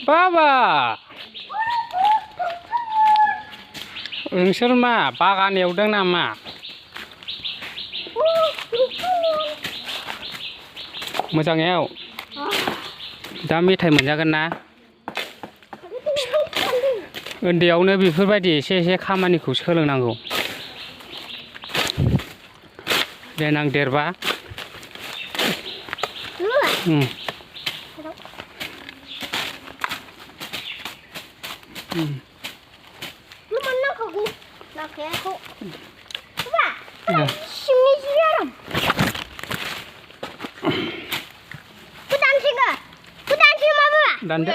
बाबा नोंसोर मा बागान एवदों नामा? मोजां एव दा मेथाइ मोनजागोन ना? उन्दैयावनो बेफोरबायदि एसे एसे खामानिखौ सोलोंनांगौ देनां देरबा दानदो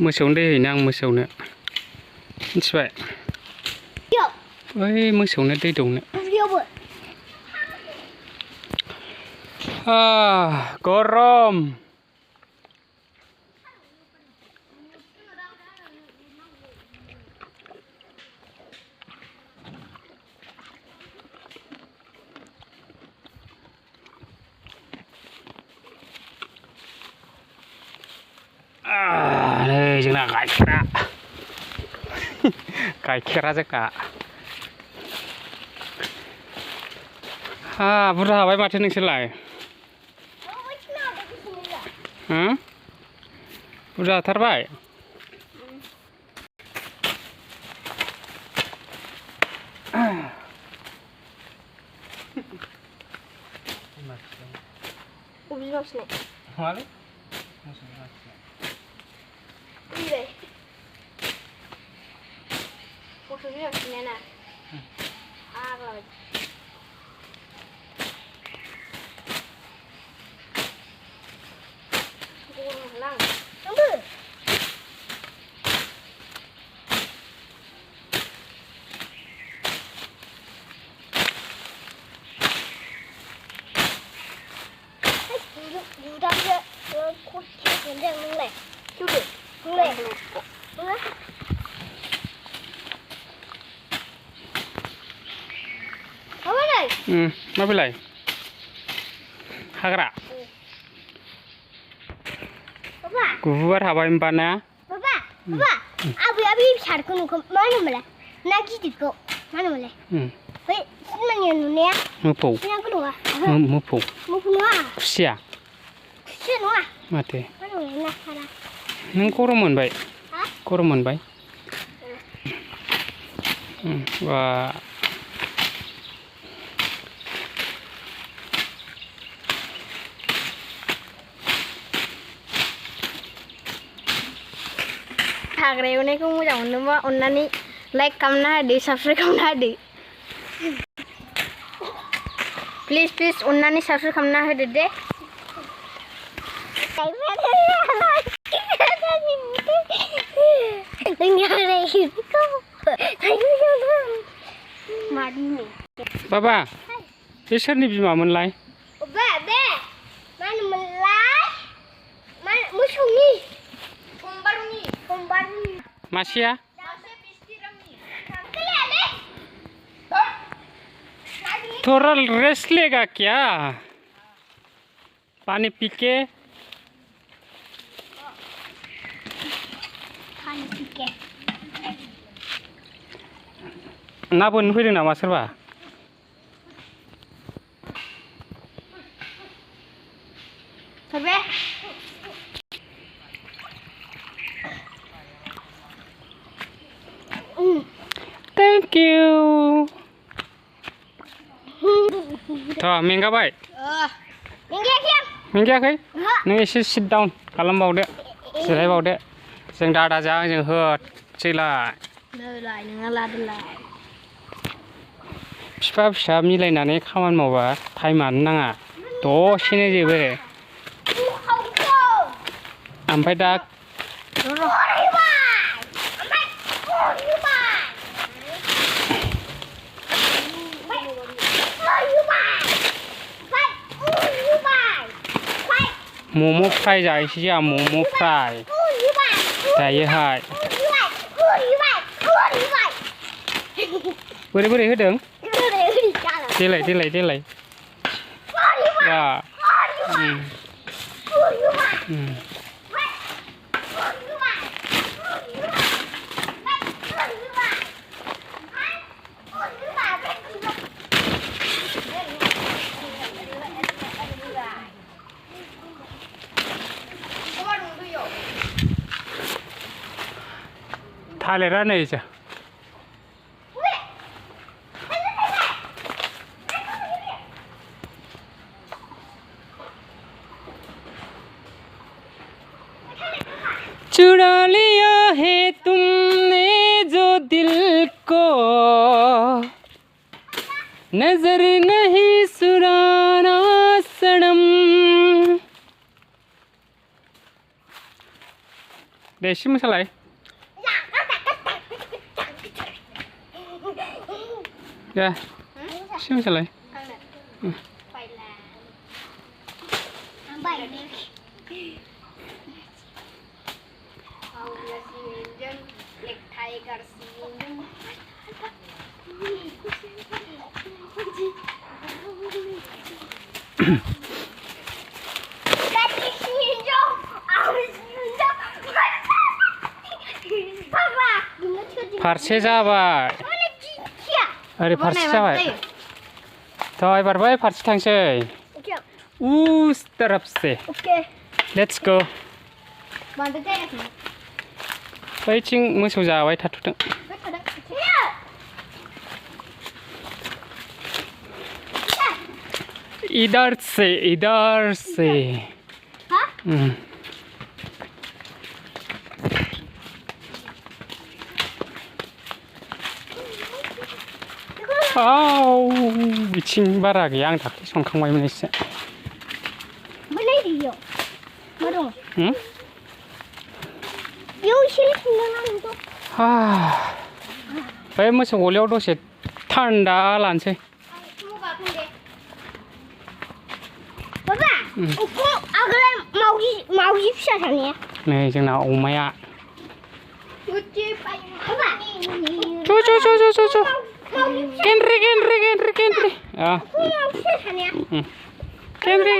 मोसौनो दै हैनो आं मोसौनो मिथिबाय ओइ मोसौनो दै दौनो गरम नै जोंना गाइखेरा जोंना बुरजा हाबाय माथो नोंसोरलाय बुरजा हाथारबाय मा बेलाय हाग्रा गुबुबार हाबाय होनबा ना आबै फिसाखौ नुखो मा होनोमोनलाय ना गिदिरखौ मा होनोमोनलाय बै सिनेमानि नुनाया मोफौ मोफौ नङा खुसिया नङा माथो नों गरम मोनबाय गरम मोनबाय बा हाग्रा एवनायखौ मोजां मोनोबा अननानै लाइक खालामना होदो साबस्क्राइब खालामना होदो प्लिज अननानै साबस्क्राइब खालामना होदो दे बाबा बे सोरनि बिमामोनलाय मोसौनि मासिया थोड़ा रेस्ट लेगा क्या पानी पी के ना बोननो फैदों नामा सोरबा Thank you. मेंगाबाय मेंगायाखै नों एसे सिट डाउन खालामबावदो जिरायबावदो जों दादाजों आंजों होसैलाय बिफा फिसा मिलायनानै खामानि मावबा टाइमानो नाङा दसेनो जोबो ओमफ्राय दा मम' फ्राय जाहैसै जोंहा मम' फ्राय दायोहाय बोरै होदों Đây. देलाय वा थालिरा नै जा चुरा लिया है तुमने जो दिल को नजर नहीं सुराना सनम देशी मसाला है ya sih mसाला है फारसे जाबाय अरे फारसे जाबाय थ' एबार बै फारसे थांसै उस तरफ से लेट्स गो बैथिं मोसौ जाबाय थाथ'थों इधर से बिथिं बारा गैया आं दाख्लै संखांबायमोन एसे बै मोसौ गलियाव दसे थान्दा लानोसै नै जोंना अमाया Kendri ah Kendri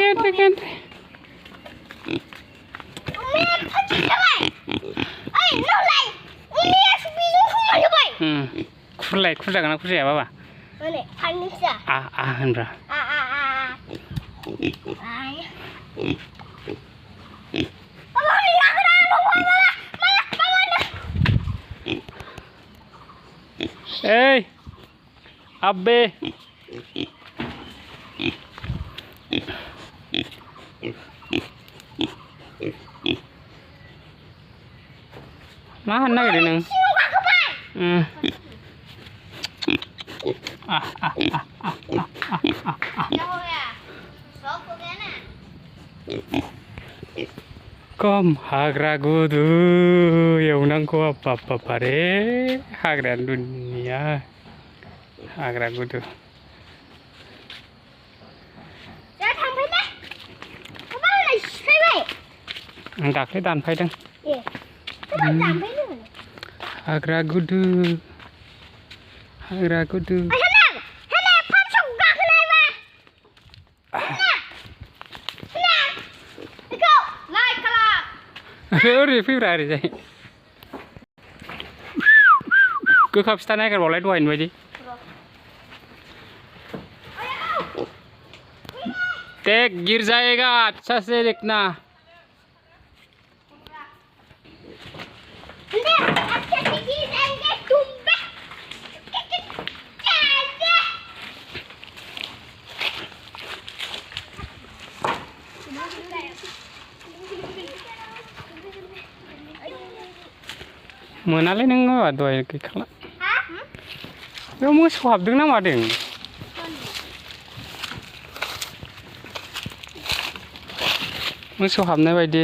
kurjagan aku siapa Pak? Hendra Hey Abe mana gede neng Kom hagra gudu ewnangko apa pare hagra dunia hagra gudu दाख्लै दानफायदों हाग्रा गुदु ओरै फैब्रा ओरैजाय गोखा फिथा नागिरबावलाय दहायनि बायदि देख गिर जाएगा अच्छा से देखना मोनालै नोङो दहाय गैखाला बेयाव मोसौ हाबदों ना मादों मोसौ हाबनाय बायदि